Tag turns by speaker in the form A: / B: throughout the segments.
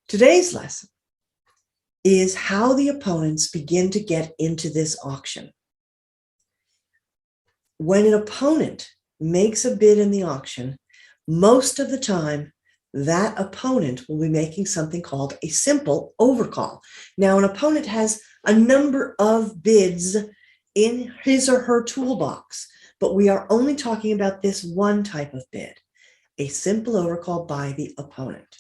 A: Today's lesson is how the opponents begin to get into this auction. When an opponent makes a bid in the auction, most of the time, that opponent will be making something called a simple overcall. Now, an opponent has a number of bids in his or her toolbox, but we are only talking about this one type of bid, a simple overcall by the opponent.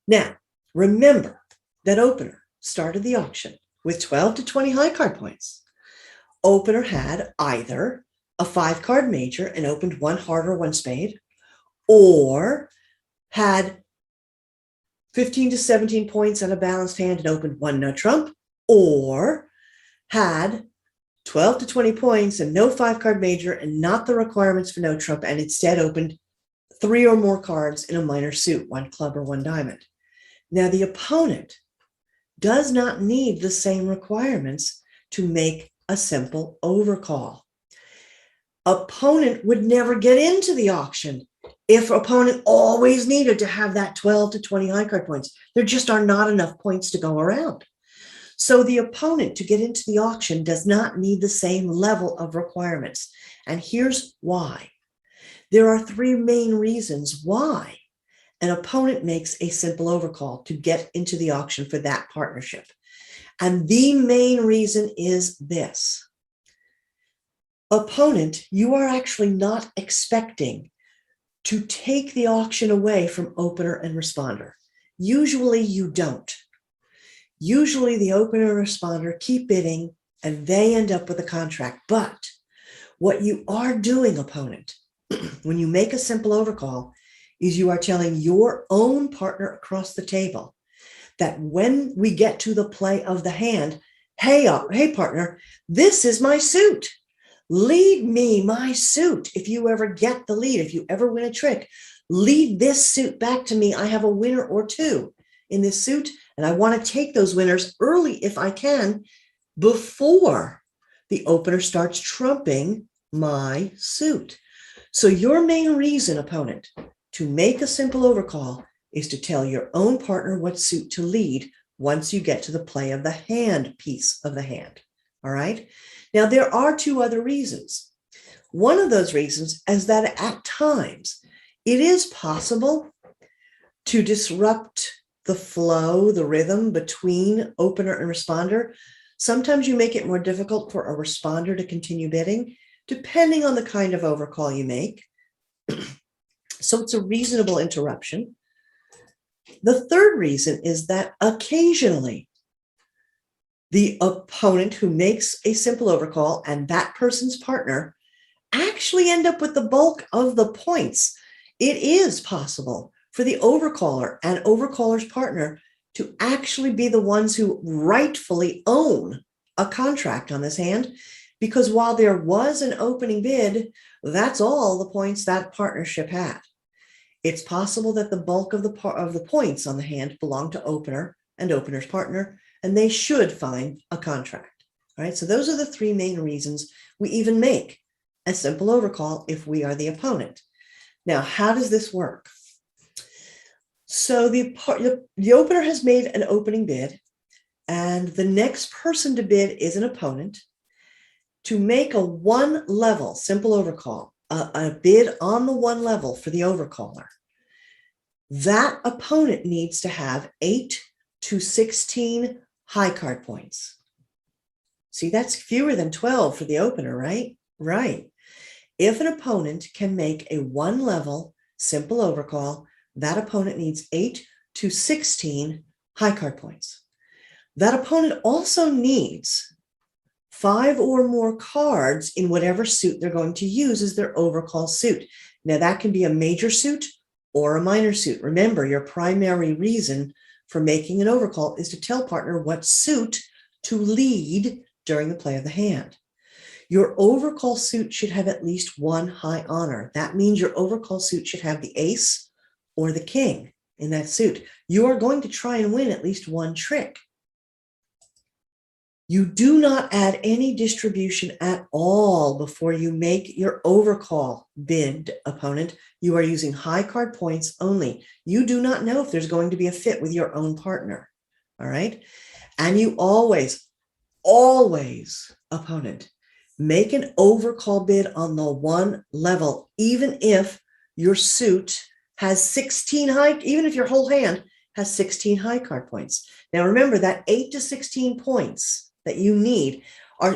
A: Now, remember that opener started the auction with 12 to 20 high card points. Opener had either a 5-card major and opened one heart or one spade, or had 15 to 17 points on a balanced hand and opened one no trump, or had 12 to 20 points and no 5-card major and not the requirements for no trump, and instead opened 3 or more cards in a minor suit, one club or one diamond. Now, the opponent does not need the same requirements to make a simple overcall. Opponent would never get into the auction if opponent always needed to have that 12 to 20 high card points. There just are not enough points to go around. So the opponent to get into the auction does not need the same level of requirements. And here's why. There are 3 main reasons why an opponent makes a simple overcall to get into the auction for that partnership. And the main reason is this. Opponent, you are actually not expecting to take the auction away from opener and responder. Usually you don't. Usually the opener and responder keep bidding and they end up with a contract. But what you are doing, opponent, when you make a simple overcall, is you are telling your own partner across the table that when we get to the play of the hand, hey partner, this is my suit. Lead me my suit. If you ever get the lead, if you ever win a trick, lead this suit back to me. I have a winner or 2 in this suit, and I want to take those winners early if I can, before the opener starts trumping my suit. So your main reason, opponent, to make a simple overcall is to tell your own partner what suit to lead once you get to the play of the hand piece of the hand. All right. Now, there are 2 other reasons. One of those reasons is that at times it is possible to disrupt the flow, the rhythm between opener and responder. Sometimes you make it more difficult for a responder to continue bidding, depending on the kind of overcall you make. So it's a reasonable interruption. The third reason is that occasionally the opponent who makes a simple overcall and that person's partner actually end up with the bulk of the points. It is possible for the overcaller and overcaller's partner to actually be the ones who rightfully own a contract on this hand, because while there was an opening bid, that's all the points that partnership had. It's possible that the bulk of the points on the hand belong to opener and opener's partner, and they should find a contract. All right, so those are the 3 main reasons we even make a simple overcall if we are the opponent. Now, how does this work? So the opener has made an opening bid, and the next person to bid is an opponent. To make a 1-level simple overcall, a bid on the 1 level for the overcaller, that opponent needs to have 8 to 16 high card points. See, that's fewer than 12 for the opener, right? Right. If an opponent can make a 1-level simple overcall, that opponent needs 8 to 16 high card points. That opponent also needs 5 or more cards in whatever suit they're going to use as their overcall suit. Now, that can be a major suit or a minor suit. Remember, your primary reason for making an overcall is to tell partner what suit to lead during the play of the hand. Your overcall suit should have at least 1 high honor. That means your overcall suit should have the ace or the king in that suit. You are going to try and win at least 1 trick. You do not add any distribution at all before you make your overcall bid, opponent. You are using high card points only. You do not know if there's going to be a fit with your own partner. All right. And you always, opponent, make an overcall bid on the one level, even if your suit has 16 high, even if your whole hand has 16 high card points. Now remember that 8 to 16 points that you need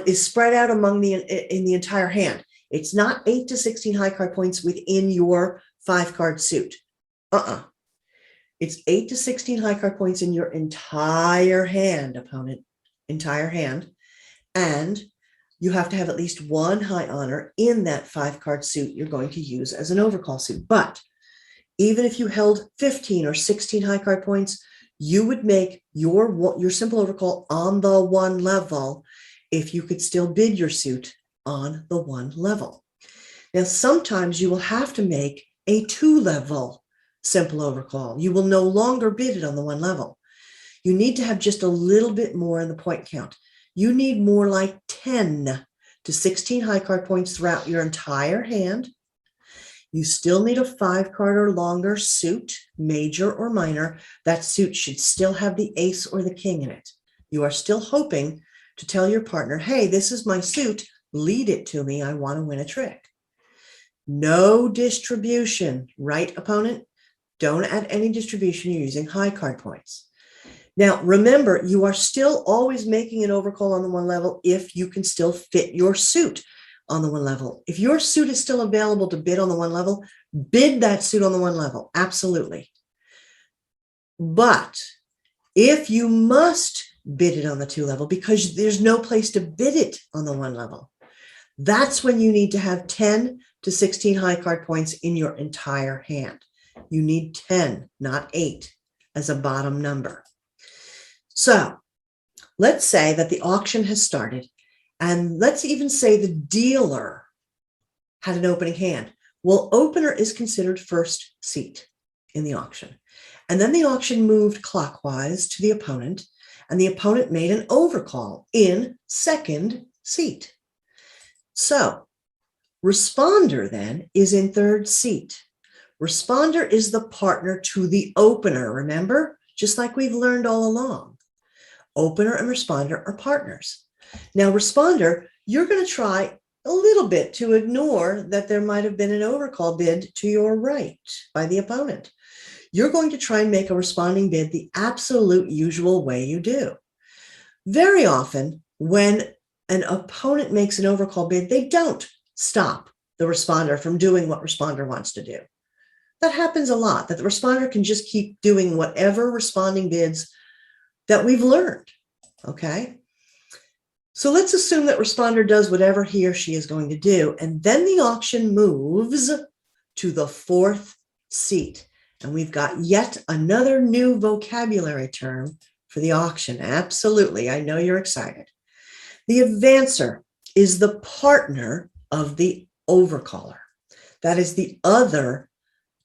A: is spread out among in the entire hand. It's not 8 to 16 high card points within your 5-card suit. It's 8 to 16 high card points in your entire hand, opponent, entire hand. And you have to have at least one high honor in that 5-card suit you're going to use as an overcall suit. But even if you held 15 or 16 high card points, you would make your simple overcall on the one level if you could still bid your suit on the one level. Now, sometimes you will have to make a 2-level simple overcall. You will no longer bid it on the one level. You need to have just a little bit more in the point count. You need more like 10 to 16 high card points throughout your entire hand. You still need a 5-card or longer suit, major or minor. That suit should still have the ace or the king in it. You are still hoping to tell your partner, hey, this is my suit, lead it to me, I want to win a trick. No distribution, right, opponent? Don't add any distribution, you're using high card points. Now, remember, you are still always making an overcall on the one level if you can still fit your suit on the one level. If your suit is still available to bid on the one level, bid that suit on the one level, absolutely. But if you must bid it on the 2 level because there's no place to bid it on the 1 level, that's when you need to have 10 to 16 high card points in your entire hand. You need 10, not 8, as a bottom number. So let's say that the auction has started, and let's even say the dealer had an opening hand. Well, opener is considered first seat in the auction. And then the auction moved clockwise to the opponent, and the opponent made an overcall in second seat. So responder then is in third seat. Responder is the partner to the opener, remember? Just like we've learned all along. Opener and responder are partners. Now, responder, you're going to try a little bit to ignore that there might have been an overcall bid to your right by the opponent. You're going to try and make a responding bid the absolute usual way you do. Very often, when an opponent makes an overcall bid, they don't stop the responder from doing what responder wants to do. That happens a lot, that the responder can just keep doing whatever responding bids that we've learned, okay? So let's assume that responder does whatever he or she is going to do, and then the auction moves to the 4th seat. And we've got yet another new vocabulary term for the auction. Absolutely, I know you're excited. The advancer is the partner of the overcaller. That is the other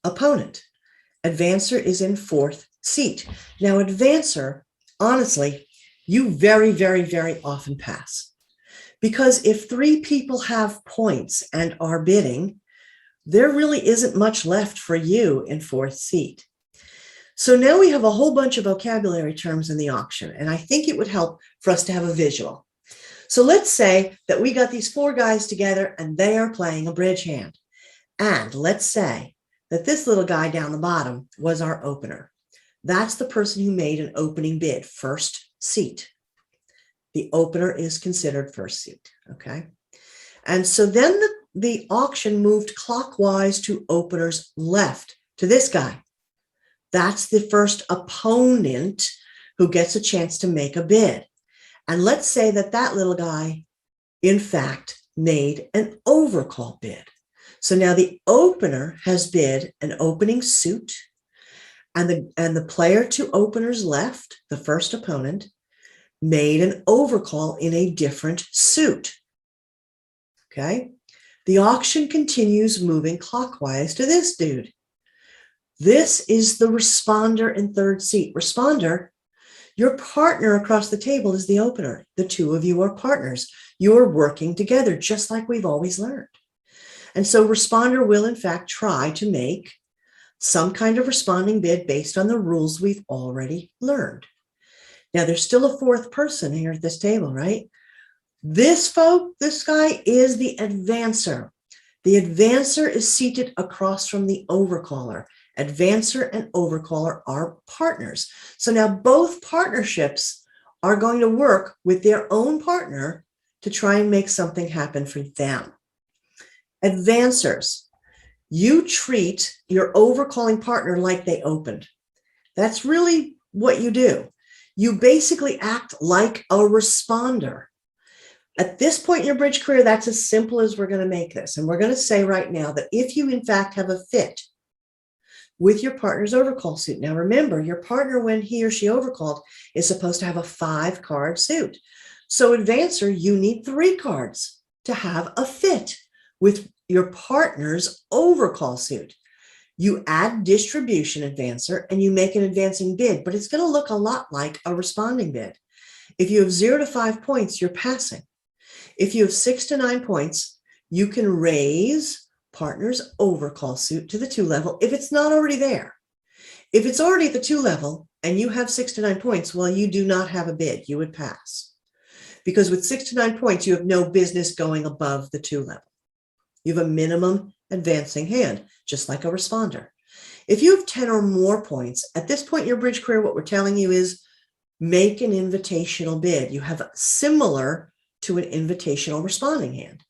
A: opponent. Advancer is in 4th seat. Now, advancer, honestly, you very, very, very often pass. Because if 3 people have points and are bidding, there really isn't much left for you in 4th seat. So now we have a whole bunch of vocabulary terms in the auction, and I think it would help for us to have a visual. So let's say that we got these 4 guys together and they are playing a bridge hand. And let's say that this little guy down the bottom was our opener. That's the person who made an opening bid, first seat. The opener is considered first seat, okay? And so then the auction moved clockwise to opener's left, to this guy. That's the first opponent who gets a chance to make a bid. And let's say that that little guy, in fact, made an overcall bid. So now the opener has bid an opening suit, and the player to opener's left, the first opponent, made an overcall in a different suit. Okay? The auction continues moving clockwise to this dude. This is the responder in 3rd seat. Responder, Your partner across the table is the opener. The two of you are partners. You're working together, just like we've always learned. And so responder will, in fact, try to make some kind of responding bid based on the rules we've already learned. Now, there's still a fourth person here at this table, right? This guy is the advancer. The advancer is seated across from the overcaller. Advancer and overcaller are partners. So now both partnerships are going to work with their own partner to try and make something happen for them. Advancers, you treat your overcalling partner like they opened. That's really what you do. You basically act like a responder. At this point in your bridge career, that's as simple as we're going to make this. And we're going to say right now that if you, in fact, have a fit with your partner's overcall suit. Now, remember, your partner, when he or she overcalled, is supposed to have a 5-card suit. So, advancer, you need 3 cards to have a fit with your partner's overcall suit. You add distribution, advancer, and you make an advancing bid, but it's going to look a lot like a responding bid. If you have 0 to 5 points, you're passing. If you have 6 to 9 points, you can raise partner's overcall suit to the 2 level if it's not already there. If it's already at the 2 level and you have 6 to 9 points, well, you do not have a bid. You would pass. Because with 6 to 9 points, you have no business going above the 2 level. You have a minimum advancing hand, just like a responder. If you have 10 or more points, at this point in your bridge career, what we're telling you is make an invitational bid. You have similar to an invitational responding hand.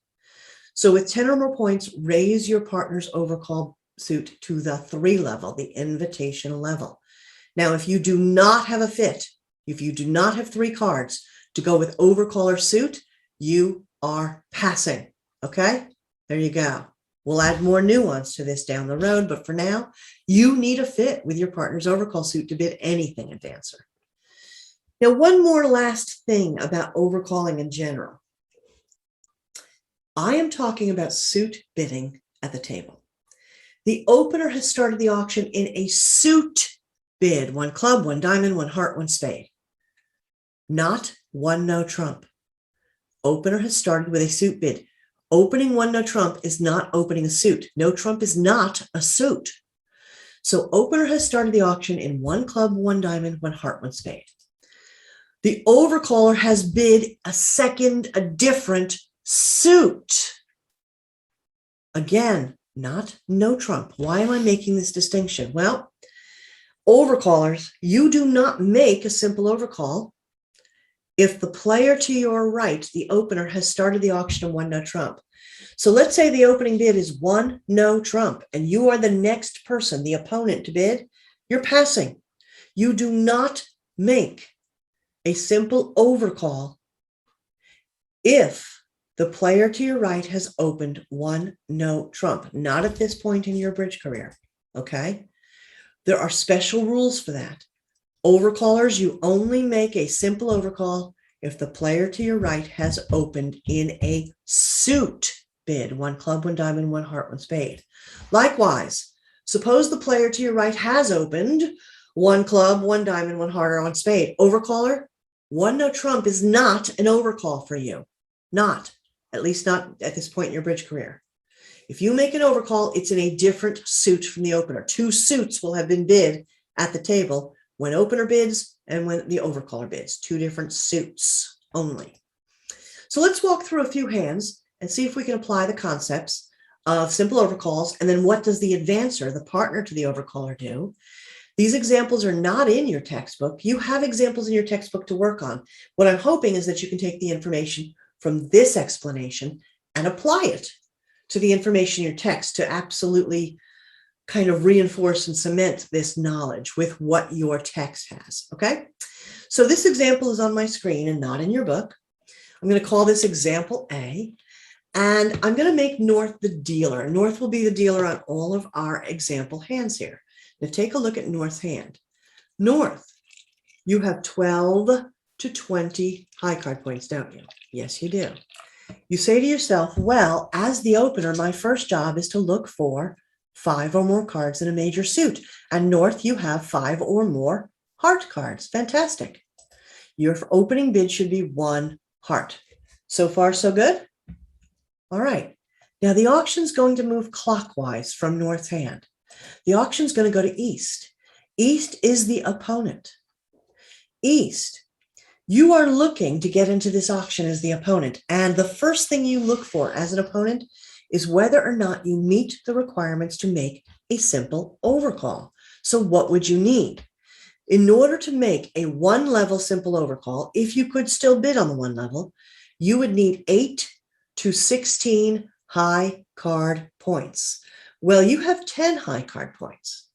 A: So with 10 or more points, raise your partner's overcall suit to the 3 level, the invitational level. Now, if you do not have a fit, if you do not have 3 cards to go with overcaller suit, you are passing. Okay, there you go. We'll add more nuance to this down the road, but for now, you need a fit with your partner's overcall suit to bid anything advancer. Now, one more last thing about overcalling in general. I am talking about suit bidding at the table. The opener has started the auction in a suit bid, 1 club, 1 diamond, 1 heart, 1 spade. Not 1 no trump. Opener has started with a suit bid. Opening 1 no trump is not opening a suit. No trump is not a suit. So opener has started the auction in 1 club, 1 diamond, 1 heart, 1 spade. The overcaller has bid a different suit. Again, not no trump. Why am I making this distinction? Well, overcallers, you do not make a simple overcall if the player to your right, the opener, has started the auction in 1 no trump. So let's say the opening bid is 1 no trump, and you are the next person, the opponent, to bid. You're passing. You do not make a simple overcall if the player to your right has opened 1 no trump. Not at this point in your bridge career, okay? There are special rules for that. Overcallers, you only make a simple overcall if the player to your right has opened in a suit bid, 1 club, 1 diamond, 1 heart, 1 spade. Likewise, suppose the player to your right has opened 1 club, 1 diamond, 1 heart, or 1 spade. Overcaller, 1 no trump is not an overcall for you. Not, at least not at this point in your bridge career. If you make an overcall, it's in a different suit from the opener. 2 suits will have been bid at the table when opener bids and when the overcaller bids. 2 different suits only. So let's walk through a few hands and see if we can apply the concepts of simple overcalls, and then what does the advancer, the partner to the overcaller, do? These examples are not in your textbook. You have examples in your textbook to work on. What I'm hoping is that you can take the information from this explanation and apply it to the information in your text to absolutely kind of reinforce and cement this knowledge with what your text has, okay? So this example is on my screen and not in your book. I'm going to call this example A, and I'm going to make North the dealer. North will be the dealer on all of our example hands here. Now take a look at North's hand. North, you have 12 to 20 high card points, don't you? Yes, you do. You say to yourself, well, as the opener, my first job is to look for 5 or more cards in a major suit. And North, you have 5 or more heart cards. Fantastic. Your opening bid should be 1 heart. So far, so good? All right. Now the auction's going to move clockwise from north hand. The auction's going to go to east. East is the opponent. East, you are looking to get into this auction as the opponent. And the first thing you look for as an opponent is whether or not you meet the requirements to make a simple overcall. So what would you need? In order to make a 1-level simple overcall, if you could still bid on the 1 level, you would need 8 to 16 high card points. Well, you have 10 high card points.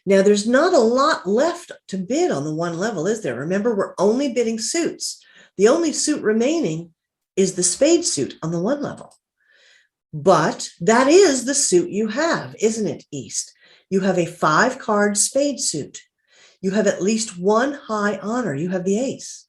A: Now, there's not a lot left to bid on the 1 level, is there? Remember, we're only bidding suits. The only suit remaining is the spade suit on the 1 level. But that is the suit you have, isn't it, East? You have a 5-card spade suit. You have at least 1 high honor. You have the ace.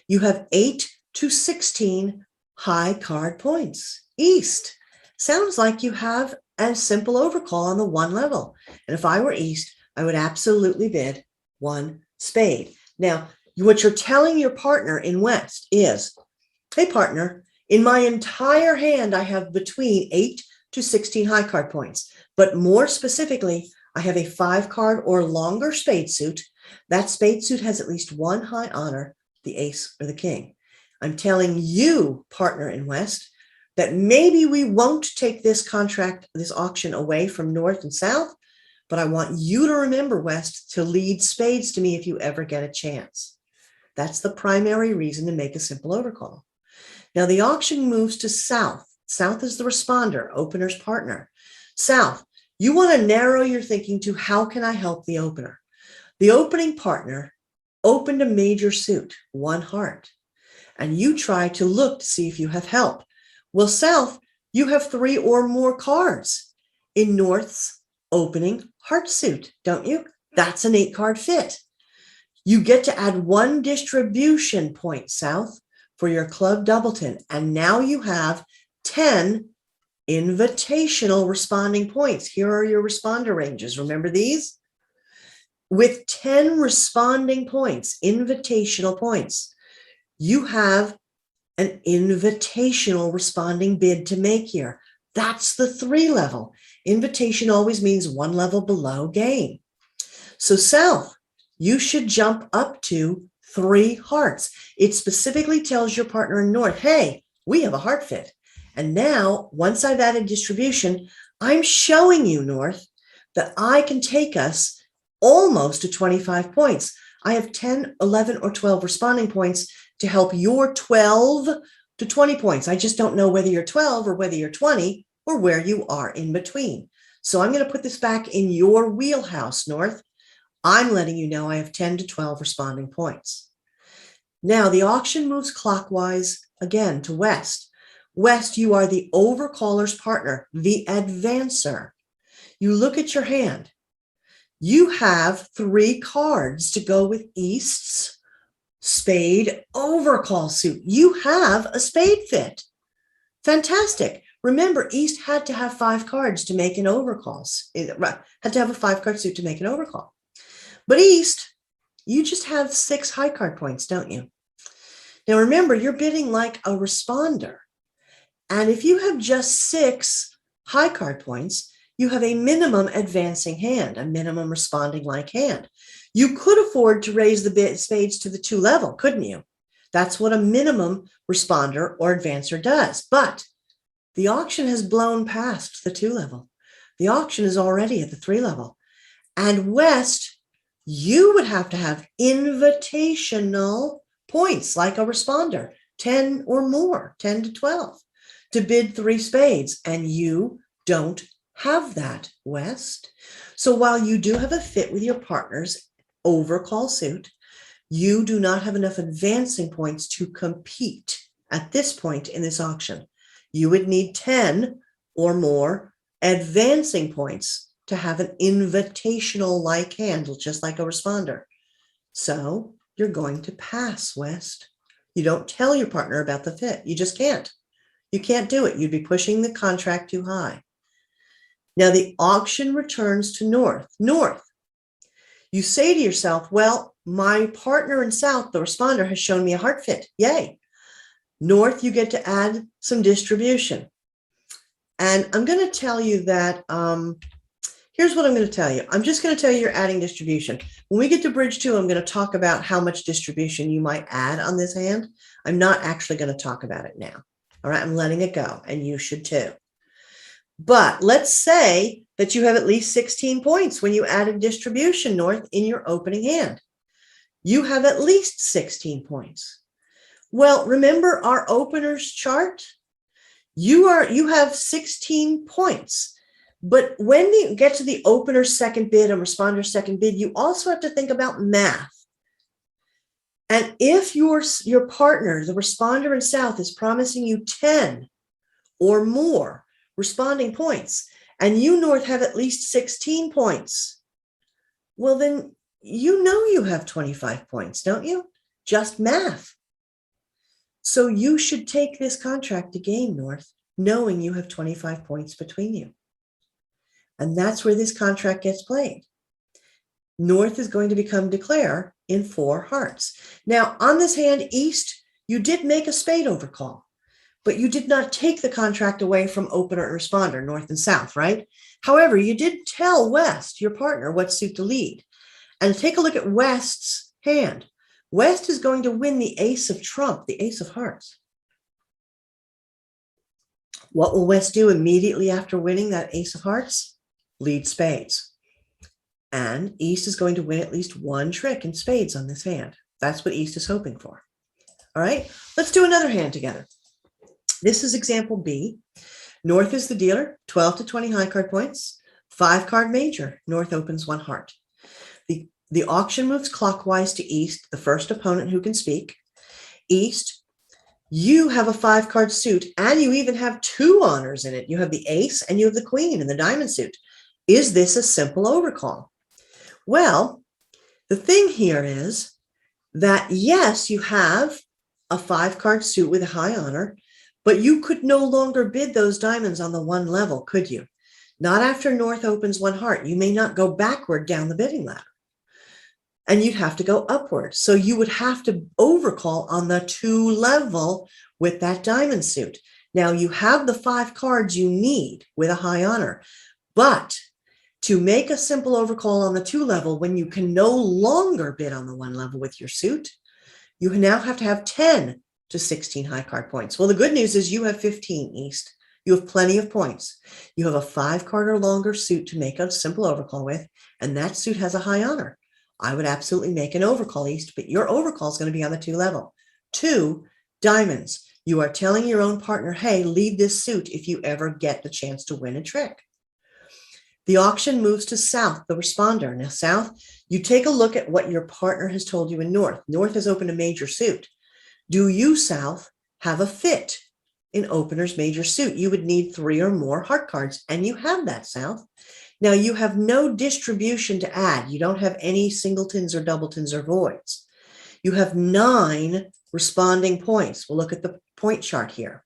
A: You have 8 to 16 high card points. East, sounds like you have a simple overcall on the 1 level. And if I were East, I would absolutely bid 1 spade. Now, what you're telling your partner in West is, hey, partner, in my entire hand, I have between 8 to 16 high card points. But more specifically, I have a 5-card or longer spade suit. That spade suit has at least 1 high honor, the ace or the king. I'm telling you, partner in West, that maybe we won't take this contract, this auction away from North and South, but I want you to remember, West, to lead spades to me if you ever get a chance. That's the primary reason to make a simple overcall. Now the auction moves to South. South is the responder, opener's partner. South, you want to narrow your thinking to how can I help the opener? The opening partner opened a major suit, 1 heart, and you try to look to see if you have help. Well, South, you have 3 or more cards in North's opening heart suit, don't you? That's an 8-card fit. You get to add 1 distribution point, South, for your club doubleton, and now you have 10 invitational responding points. Here are your responder ranges. Remember these? With 10 responding points, invitational points, you have an invitational responding bid to make here. That's the 3 level. Invitation always means 1 level below game. So South, you should jump up to 3 hearts. It specifically tells your partner in North, hey, we have a heart fit. And now, once I've added distribution, I'm showing you, North, that I can take us almost to 25 points. I have 10, 11, or 12 responding points to help your 12 to 20 points. I just don't know whether you're 12 or whether you're 20 or where you are in between. So I'm going to put this back in your wheelhouse, North. I'm letting you know I have 10 to 12 responding points. Now the auction moves clockwise again to West. West, you are the overcaller's partner, the advancer. You look at your hand. You have 3 cards to go with East's spade overcall suit. You have a spade fit. Fantastic. Remember, East had to have 5 cards to make an overcall. Had to have a 5-card suit to make an overcall. But East, you just have 6 high card points, don't you? Now remember, you're bidding like a responder. And if you have just 6 high card points, you have a minimum advancing hand, a minimum responding like hand. You could afford to raise the spades to the 2 level, couldn't you? That's what a minimum responder or advancer does. But the auction has blown past the 2 level. The auction is already at the 3 level. And West, you would have to have invitational points like a responder, 10 or more, 10 to 12, to bid 3 spades. And you don't have that, West. So while you do have a fit with your partner's overcall suit, you do not have enough advancing points to compete at this point in this auction. You would need 10 or more advancing points to have an invitational like handle, just like a responder. So you're going to pass, West. You don't tell your partner about the fit. You just can't. You can't do it. You'd be pushing the contract too high. Now the auction returns to North. North, you say to yourself, well, my partner in South, the responder, has shown me a heart fit. Yay. North, you get to add some distribution. And I'm going to tell you that, here's what I'm going to tell you. I'm just going to tell you you're adding distribution. When we get to bridge 2, I'm going to talk about how much distribution you might add on this hand. I'm not actually going to talk about it now. All right, I'm letting it go, and you should too. But let's say that you have at least 16 points when you added distribution, North, in your opening hand. You have at least 16 points. Well, remember our openers chart? You have 16 points. But when you get to the opener's second bid and responder's second bid, you also have to think about math. And if your partner, the responder in South, is promising you 10 or more responding points, and you, North, have at least 16 points, well, then you know you have 25 points, don't you? Just math. So you should take this contract to game, North, knowing you have 25 points between you. And that's where this contract gets played. North is going to become declare in 4 hearts. Now, on this hand, East, you did make a spade overcall, but you did not take the contract away from opener and responder, North and South, right? However, you did tell West, your partner, what suit to lead. And take a look at West's hand. West is going to win the ace of trump, the ace of hearts. What will West do immediately after winning that ace of hearts? Lead spades. And East is going to win at least 1 trick in spades on this hand. That's what East is hoping for. All right, let's do another hand together. This is example B. North is the dealer, 12 to 20 high card points, 5 card major. North opens 1 heart. The auction moves clockwise to East, the first opponent who can speak. East, you have a 5 card suit, and you even have 2 honors in it. You have the ace and you have the queen in the diamond suit. Is this a simple overcall? Well, the thing here is that, yes, you have a 5 card suit with a high honor, but you could no longer bid those diamonds on the 1 level, could you? Not after North opens 1 heart. You may not go backward down the bidding ladder. And you'd have to go upward. So you would have to overcall on the 2 level with that diamond suit. Now you have the 5 cards you need with a high honor, but to make a simple overcall on the 2 level when you can no longer bid on the 1 level with your suit, you now have to have 10 to 16 high card points. Well, the good news is you have 15, East. You have plenty of points. You have a 5 card or longer suit to make a simple overcall with, and that suit has a high honor. I would absolutely make an overcall, East, but your overcall is going to be on the 2 level. 2 diamonds. You are telling your own partner, hey, lead this suit if you ever get the chance to win a trick. The auction moves to South, the responder. Now, South, you take a look at what your partner has told you in North. North has opened a major suit. Do you, South, have a fit in opener's major suit? You would need 3 or more heart cards, and you have that, South. Now, you have no distribution to add. You don't have any singletons or doubletons or voids. You have 9 responding points. We'll look at the point chart here.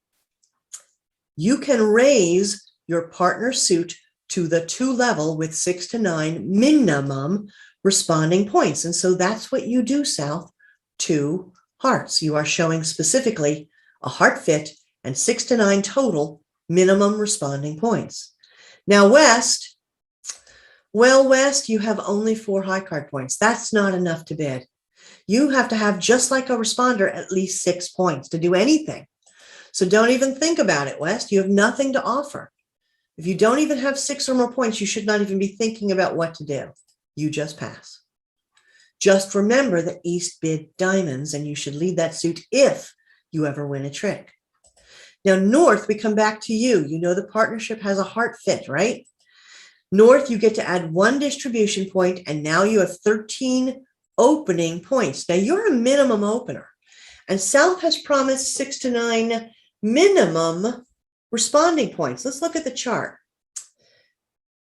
A: You can raise your partner's suit to the 2 level with 6 to 9 minimum responding points. And so that's what you do, South. 2 hearts. You are showing specifically a heart fit and 6 to 9 total minimum responding points. Now, West, well, West, you have only 4 high card points. That's not enough to bid. You have to have, just like a responder, at least 6 points to do anything. So don't even think about it, West. You have nothing to offer. If you don't even have 6 or more points, you should not even be thinking about what to do. You just pass. Just remember that East bid diamonds, and you should lead that suit if you ever win a trick. Now, North, we come back to you. You know the partnership has a heart fit, right? North, you get to add 1 distribution point, and now you have 13 opening points. Now, you're a minimum opener, and South has promised 6 to 9 minimum responding points. Let's look at the chart.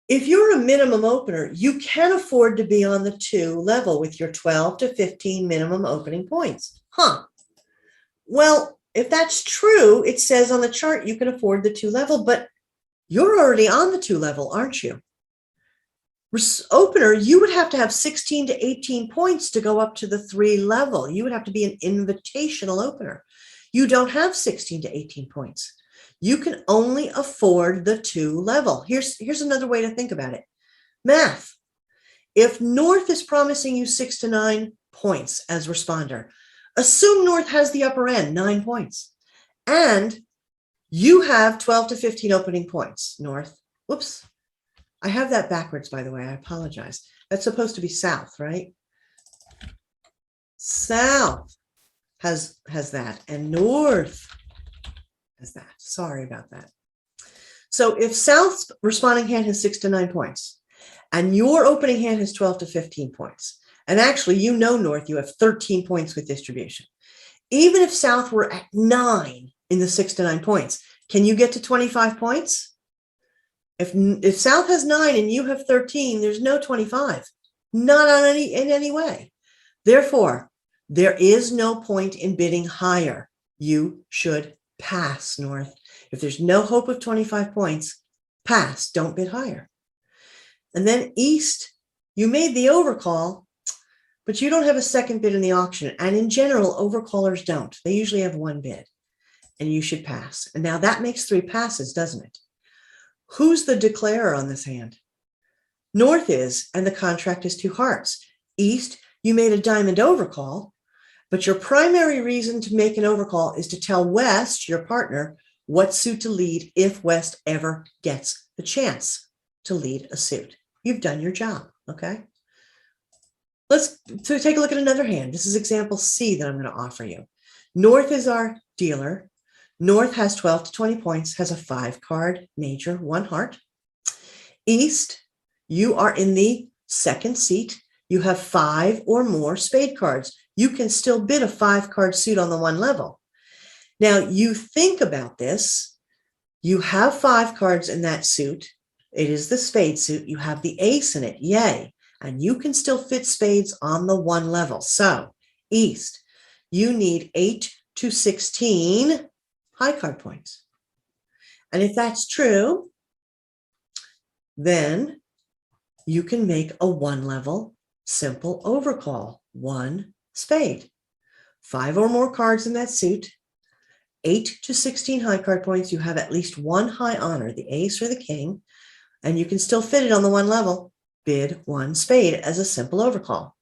A: If you're a minimum opener, you can afford to be on the 2 level with your 12 to 15 minimum opening points. Well, if that's true, it says on the chart you can afford the 2 level, but you're already on the 2 level, aren't you? Opener, you would have to have 16 to 18 points to go up to the 3 level. You would have to be an invitational opener. You don't have 16 to 18 points. You can only afford the 2 level. Here's another way to think about it. Math. If North is promising you 6 to 9 points as responder, assume North has the upper end, 9 points. And you have 12 to 15 opening points, North. Whoops. I have that backwards, by the way. I apologize. That's supposed to be South, right? South has that, and North has that. Sorry about that. So if South's responding hand has 6 to 9 points, and your opening hand has 12 to 15 points, and actually, you know, North, you have 13 points with distribution. Even if South were at 9 in the 6 to 9 points, can you get to 25 points? If South has 9 and you have 13, there's no 25, not in any way. Therefore, there is no point in bidding higher. You should pass, North. If there's no hope of 25 points, pass, don't bid higher. And then East, you made the overcall, but you don't have a second bid in the auction. And in general, overcallers don't. They usually have 1 bid, and you should pass. And now that makes 3 passes, doesn't it? Who's the declarer on this hand? North is, and the contract is 2 hearts. East, you made a diamond overcall, but your primary reason to make an overcall is to tell West, your partner, what suit to lead if West ever gets the chance to lead a suit. You've done your job, okay? Let's take a look at another hand. This is example C that I'm going to offer you. North is our dealer. North has 12 to 20 points, has a 5-card major, 1 heart. East, you are in the second seat. You have 5 or more spade cards. You can still bid a 5-card suit on the 1 level. Now, you think about this. You have 5 cards in that suit. It is the spade suit. You have the ace in it. Yay. And you can still fit spades on the 1 level. So, East, you need 8 to 16 high card points. And if that's true, then you can make a 1 level simple overcall, 1 spade. 5 or more cards in that suit, 8 to 16 high card points. You have at least 1 high honor, the ace or the king, and you can still fit it on the 1 level. Bid 1 spade as a simple overcall.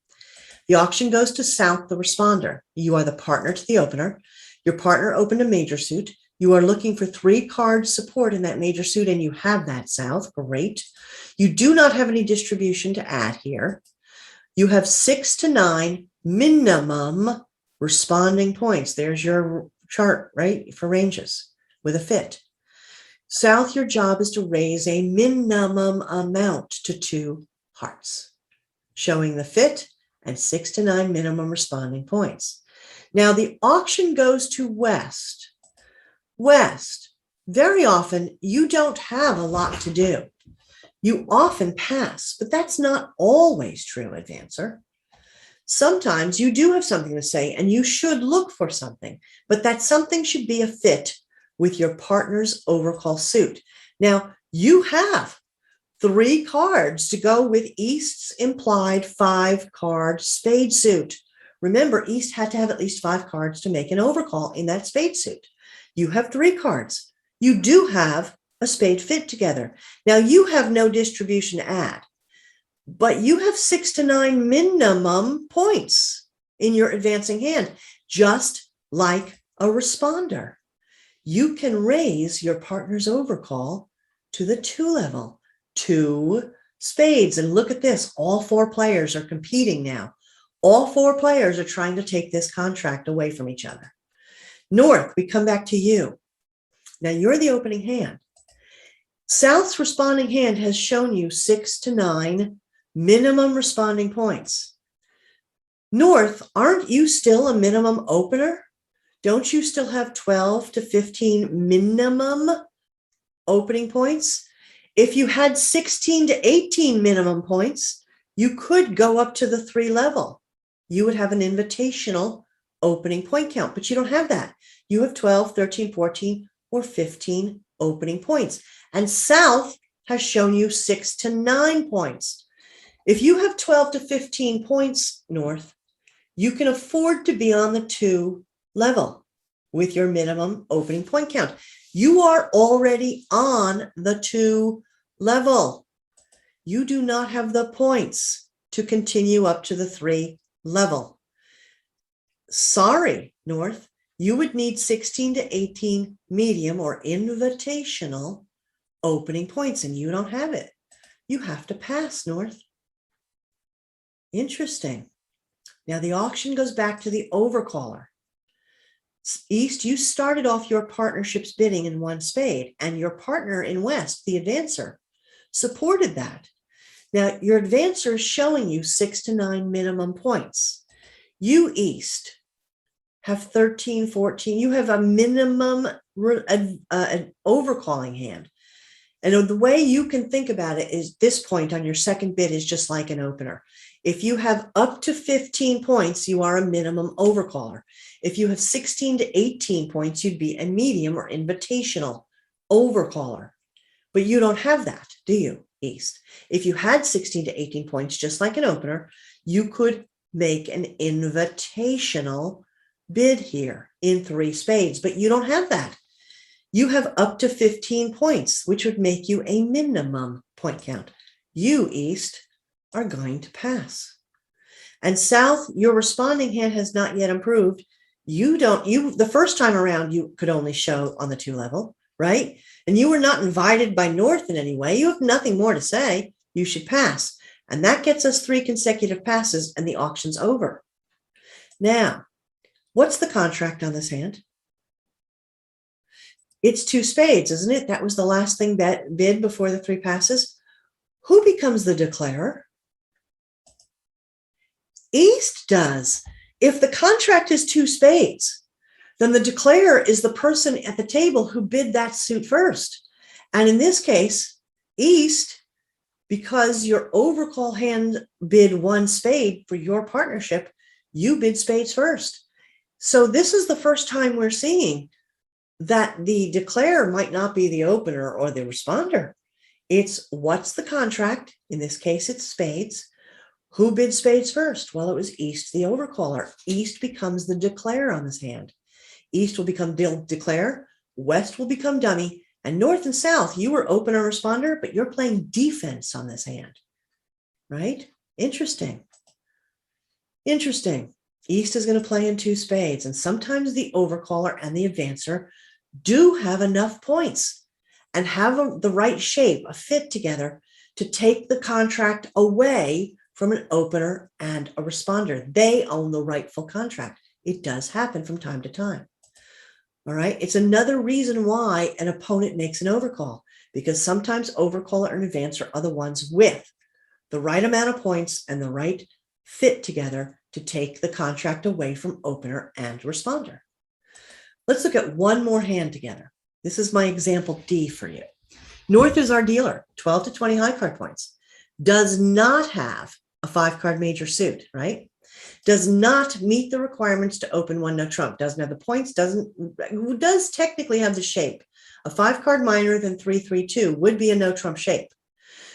A: The auction goes to South, the responder. You are the partner to the opener. Your partner opened a major suit. You are looking for 3 card support in that major suit, and you have that, South. Great. You do not have any distribution to add here. You have 6 to 9 minimum responding points. There's your chart, right, for ranges with a fit. South, your job is to raise a minimum amount to 2 hearts, showing the fit and 6 to 9 minimum responding points. Now the auction goes to West. West, very often you don't have a lot to do. You often pass, but that's not always true, advancer. Sometimes you do have something to say and you should look for something, but that something should be a fit with your partner's overcall suit. Now you have 3 cards to go with East's implied 5-card spade suit. Remember, East had to have at least 5 cards to make an overcall in that spade suit. You have 3 cards. You do have a spade fit together. Now you have no distribution to add, but you have 6 to 9 minimum points in your advancing hand, just like a responder. You can raise your partner's overcall to the 2 level, 2 spades. And look at this, all 4 players are competing now. All 4 players are trying to take this contract away from each other. North, we come back to you. Now you're the opening hand. South's responding hand has shown you 6 to 9 minimum responding points. North, aren't you still a minimum opener? Don't you still have 12 to 15 minimum opening points? If you had 16 to 18 minimum points, you could go up to the 3 level. You would have an invitational opening point count, but you don't have that. You have 12, 13, 14, or 15 opening points. And South has shown you 6 to 9 points. If you have 12 to 15 points north, you can afford to be on the 2 level with your minimum opening point count. You are already on the 2 level. You do not have the points to continue up to the 3 level. Sorry, north, you would need 16 to 18 medium or invitational opening points, and you don't have it. You have to pass, north. Interesting. Now the auction goes back to the overcaller. East, you started off your partnership's bidding in 1 spade, and your partner in west, the advancer, supported that. Now your advancer is showing you 6 to 9 minimum points. You, east, have 13, 14. You have a minimum an overcalling hand. And the way you can think about it is this point on your second bid is just like an opener. If you have up to 15 points, you are a minimum overcaller. If you have 16 to 18 points, you'd be a medium or invitational overcaller. But you don't have that, do you, east? If you had 16 to 18 points, just like an opener, you could make an invitational bid here in 3 spades, but you don't have that. You have up to 15 points, which would make you a minimum point count. You, east, are going to pass. And south, your responding hand has not yet improved. The first time around, you could only show on the 2 level, right? And you were not invited by north in any way. You have nothing more to say. You should pass. And that gets us 3 consecutive passes, and the auction's over. Now, what's the contract on this hand? It's 2 spades, isn't it? That was the last thing that bid before the 3 passes. Who becomes the declarer? East does. If the contract is 2 spades, then the declarer is the person at the table who bid that suit first. And in this case, east, because your overcall hand bid 1 spade for your partnership, you bid spades first. So this is the first time we're seeing that the declarer might not be the opener or the responder. It's what's the contract? In this case, it's spades. Who bid spades first? Well, it was east, the overcaller. East becomes the declarer on this hand. East will become declarer, west will become dummy, and north and south, you were opener responder, but you're playing defense on this hand, right? Interesting. Interesting. East is going to play in 2 spades, and sometimes the overcaller and the advancer do have enough points and have the right shape, a fit together to take the contract away from an opener and a responder. They own the rightful contract. It does happen from time to time. All right. It's another reason why an opponent makes an overcall, because sometimes overcaller and advancer are the ones with the right amount of points and the right fit together to take the contract away from opener and responder. Let's look at one more hand together. This is my example D for you. North is our dealer, 12 to 20 high card points. Does not have a 5-card major suit, right? Does not meet the requirements to open 1 no trump. Doesn't have the points, does technically have the shape. A 5-card minor than 3-3-2 would be a no trump shape.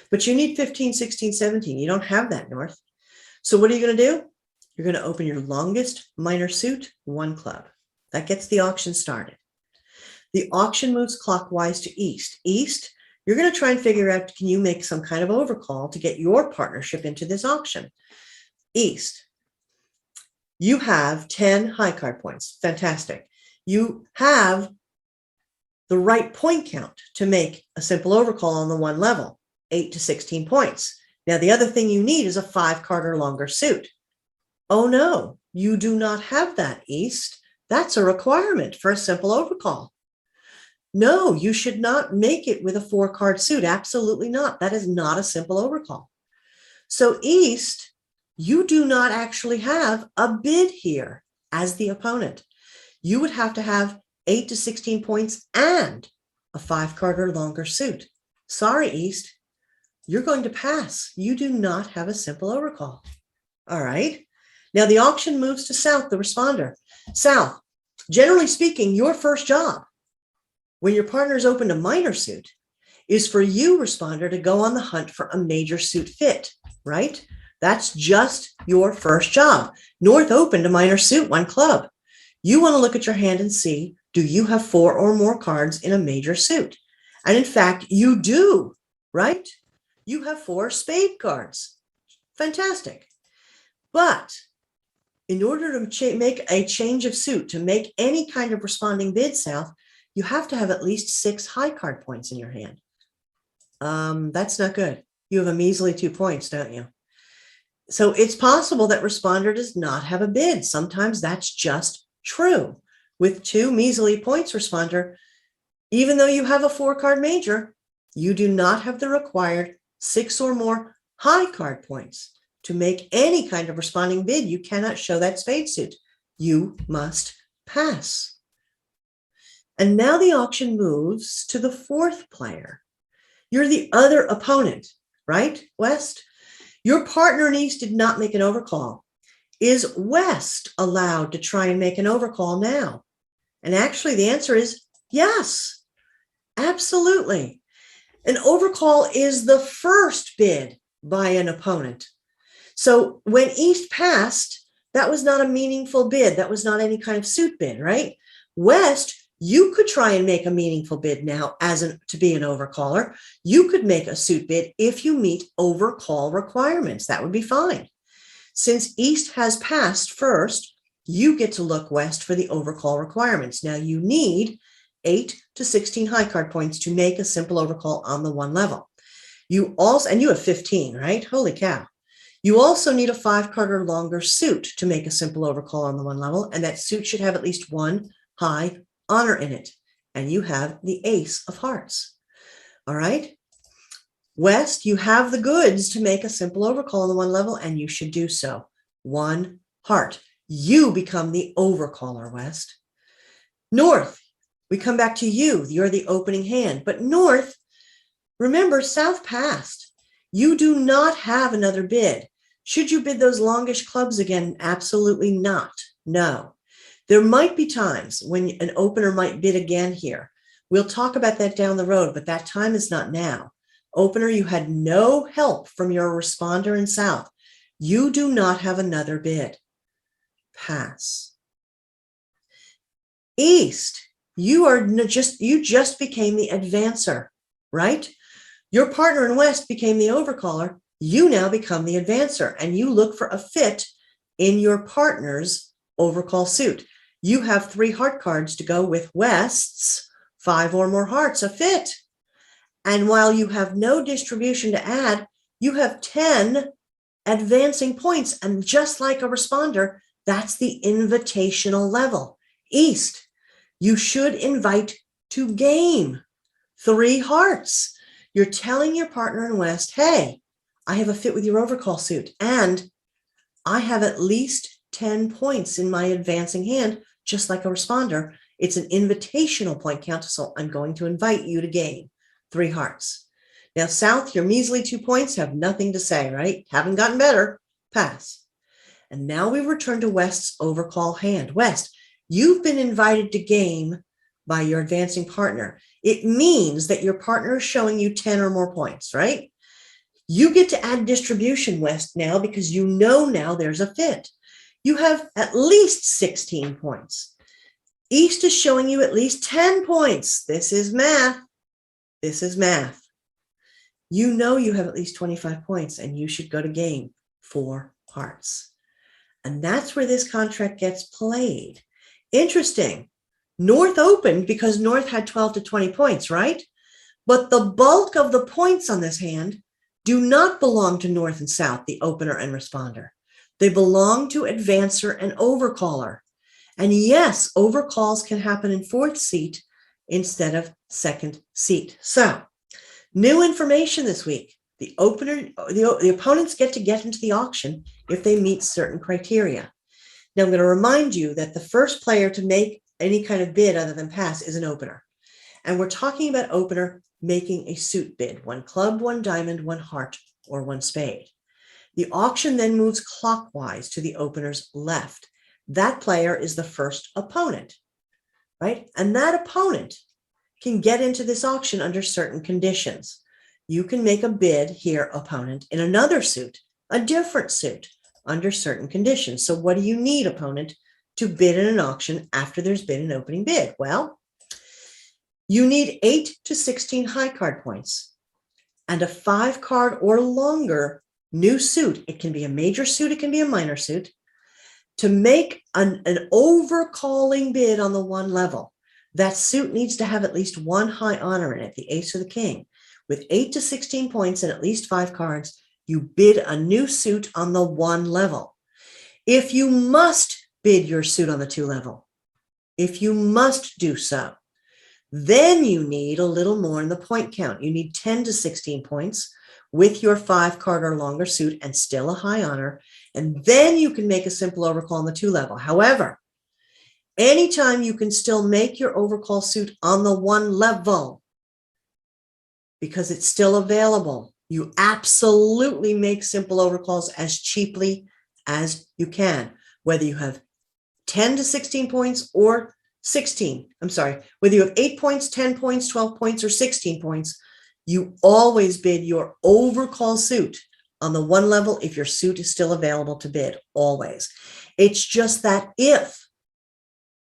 A: But you need 15, 16, 17. You don't have that, North. So what are you going to do? You're going to open your longest minor suit, 1 club. That gets the auction started. The auction moves clockwise to east. East, you're going to try and figure out, can you make some kind of overcall to get your partnership into this auction? East, you have 10 high card points. Fantastic. You have the right point count to make a simple overcall on the 1 level, 8 to 16 points. Now, the other thing you need is a 5-card or longer suit. Oh, no, you do not have that, East. That's a requirement for a simple overcall. No, you should not make it with a 4-card suit. Absolutely not. That is not a simple overcall. So East, you do not actually have a bid here as the opponent. You would have to have 8 to 16 points and a 5-card or longer suit. Sorry, East, you're going to pass. You do not have a simple overcall. All right. Now the auction moves to South, the responder. South, generally speaking, your first job when your partner's opened a minor suit is for you, responder, to go on the hunt for a major suit fit. right? That's just your first job. North opened a minor suit, one club. You want to look at your hand and see, do you have 4 or more cards in a major suit? And in fact, you do, right? You have 4 spade cards. Fantastic. But in order to make a change of suit, to make any kind of responding bid, South, you have to have at least 6 high card points in your hand. That's not good. You have a measly 2 points, don't you? So it's possible that responder does not have a bid. Sometimes that's just true. With 2 measly points, responder, even though you have a 4-card major, you do not have the required 6 or more high card points. To make any kind of responding bid, you cannot show that spade suit. You must pass. And now the auction moves to the 4th player. You're the other opponent, right, West? Your partner in East did not make an overcall. Is West allowed to try and make an overcall now? And actually the answer is yes, absolutely. An overcall is the first bid by an opponent. So when East passed, that was not a meaningful bid. That was not any kind of suit bid, right? West, you could try and make a meaningful bid now to be an overcaller. You could make a suit bid if you meet overcall requirements. That would be fine. Since East has passed first, you get to look, West, for the overcall requirements. Now you need 8 to 16 high card points to make a simple overcall on the 1 level. You also, and you have 15, right? Holy cow. You also need a 5-card or longer suit to make a simple overcall on the 1 level, and that suit should have at least 1 high honor in it. And you have the ace of hearts. All right. West, you have the goods to make a simple overcall on the 1 level, and you should do so. 1 heart. You become the overcaller, West. North, we come back to you. You're the opening hand. But North, remember, South passed. You do not have another bid. Should you bid those longish clubs again? Absolutely not. No. There might be times when an opener might bid again here. We'll talk about that down the road, but that time is not now. Opener, you had no help from your responder in South. You do not have another bid. Pass. East, you just became the advancer, right? Your partner in West became the overcaller. You now become the advancer, and you look for a fit in your partner's overcall suit. You have 3 heart cards to go with West's 5 or more hearts, a fit. And while you have no distribution to add, you have 10 advancing points. And just like a responder, that's the invitational level. East, you should invite to game 3 hearts. You're telling your partner in West, hey, I have a fit with your overcall suit, and I have at least 10 points in my advancing hand, just like a responder. It's an invitational point count, so I'm going to invite you to game 3 hearts. Now, South, your measly 2 points have nothing to say, right? Haven't gotten better. Pass. And now we return to West's overcall hand. West, you've been invited to game by your advancing partner. It means that your partner is showing you 10 or more points, right? You get to add distribution, West, now, because you know now there's a fit. You have at least 16 points. East is showing you at least 10 points. This is math. This is math. You know you have at least 25 points, and you should go to game 4 hearts. And that's where this contract gets played. Interesting. North opened because North had 12 to 20 points, right? But the bulk of the points on this hand do not belong to North and South, the opener and responder. They belong to advancer and overcaller. And yes, overcalls can happen in 4th seat instead of 2nd seat. So, new information this week. The opponents get into the auction if they meet certain criteria. Now, I'm going to remind you that the first player to make any kind of bid other than pass is an opener. And we're talking about opener making a suit bid, 1 club, 1 diamond, 1 heart, or 1 spade. The auction then moves clockwise to the opener's left. That player is the first opponent, right? And that opponent can get into this auction under certain conditions. You can make a bid here, opponent, in another suit a different suit under certain conditions. So what do you need, opponent, to bid in an auction after there's been an opening bid? Well, you need 8 to 16 high card points and a 5 card or longer new suit. It can be a major suit, it can be a minor suit, to make an overcalling bid on the one level. That suit needs to have at least one high honor in it, the ace or the king. With 8 to 16 points and at least 5 cards, you bid a new suit on the one level. If you must bid your suit on the 2 level, if you must do so, then you need a little more in the point count. You need 10 to 16 points with your 5 card or longer suit and still a high honor. And then you can make a simple overcall on the 2 level. However, anytime you can still make your overcall suit on the 1 level, because it's still available, you absolutely make simple overcalls as cheaply as you can, whether you have 10 to 16 points or 16. I'm sorry, whether you have 8 points, 10 points, 12 points, or 16 points, you always bid your overcall suit on the 1 level if your suit is still available to bid, always. It's just that if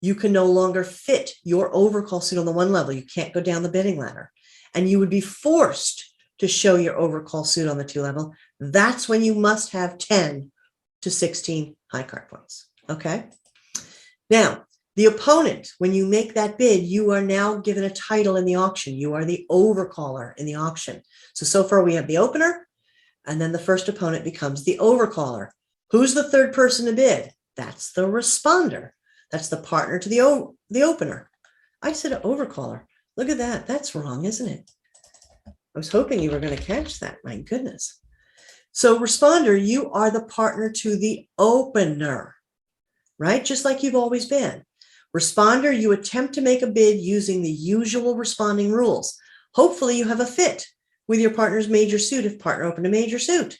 A: you can no longer fit your overcall suit on the 1 level, you can't go down the bidding ladder, and you would be forced to show your overcall suit on the 2 level, that's when you must have 10 to 16 high card points, okay? Now, the opponent, when you make that bid, you are now given a title in the auction. You are the overcaller in the auction. So far we have the opener, and then the first opponent becomes the overcaller. Who's the third person to bid? That's the responder. That's the partner to the opener. I said overcaller. Look at that. That's wrong, isn't it? I was hoping you were going to catch that. My goodness. So responder, you are the partner to the opener, right? Just like you've always been. Responder, you attempt to make a bid using the usual responding rules. Hopefully you have a fit with your partner's major suit if partner opened a major suit.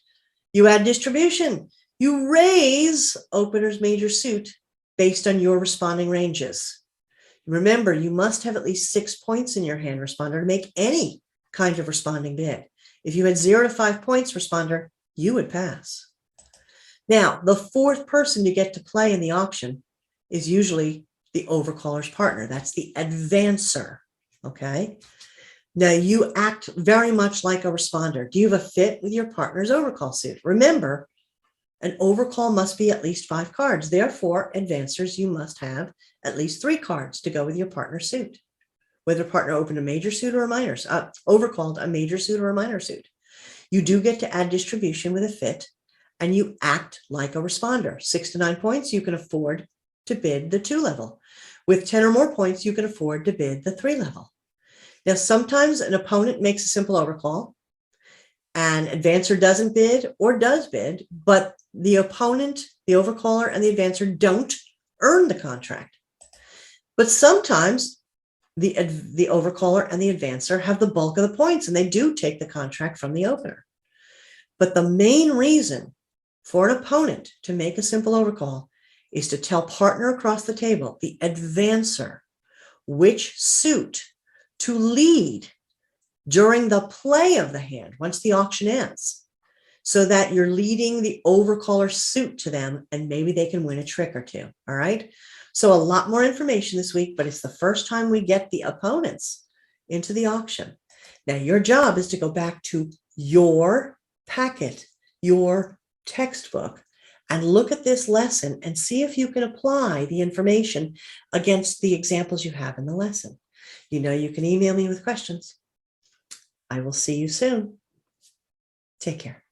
A: You add distribution. You raise opener's major suit based on your responding ranges. Remember, you must have at least 6 points in your hand, responder, to make any kind of responding bid. If you had 0 to 5 points, responder, you would pass. Now, the fourth person to get to play in the auction is usually the overcaller's partner. That's the advancer, okay? Now, you act very much like a responder. Do you have a fit with your partner's overcall suit? Remember, an overcall must be at least 5 cards. Therefore, advancers, you must have at least 3 cards to go with your partner's suit. Whether partner opened a major suit or a minor, overcalled a major suit or a minor suit. You do get to add distribution with a fit, and you act like a responder. 6 to 9 points, you can afford to bid the 2 level. With 10 or more points, you can afford to bid the 3 level. Now, sometimes an opponent makes a simple overcall, and advancer doesn't bid or does bid, but the opponent, the overcaller, and the advancer don't earn the contract. But sometimes the overcaller and the advancer have the bulk of the points, and they do take the contract from the opener. But the main reason for an opponent to make a simple overcall is to tell partner across the table, the advancer, which suit to lead during the play of the hand once the auction ends, so that you're leading the overcaller suit to them, and maybe they can win a trick or two, all right? So a lot more information this week, but it's the first time we get the opponents into the auction. Now, your job is to go back to your packet, your textbook, and look at this lesson and see if you can apply the information against the examples you have in the lesson. You know, you can email me with questions. I will see you soon. Take care.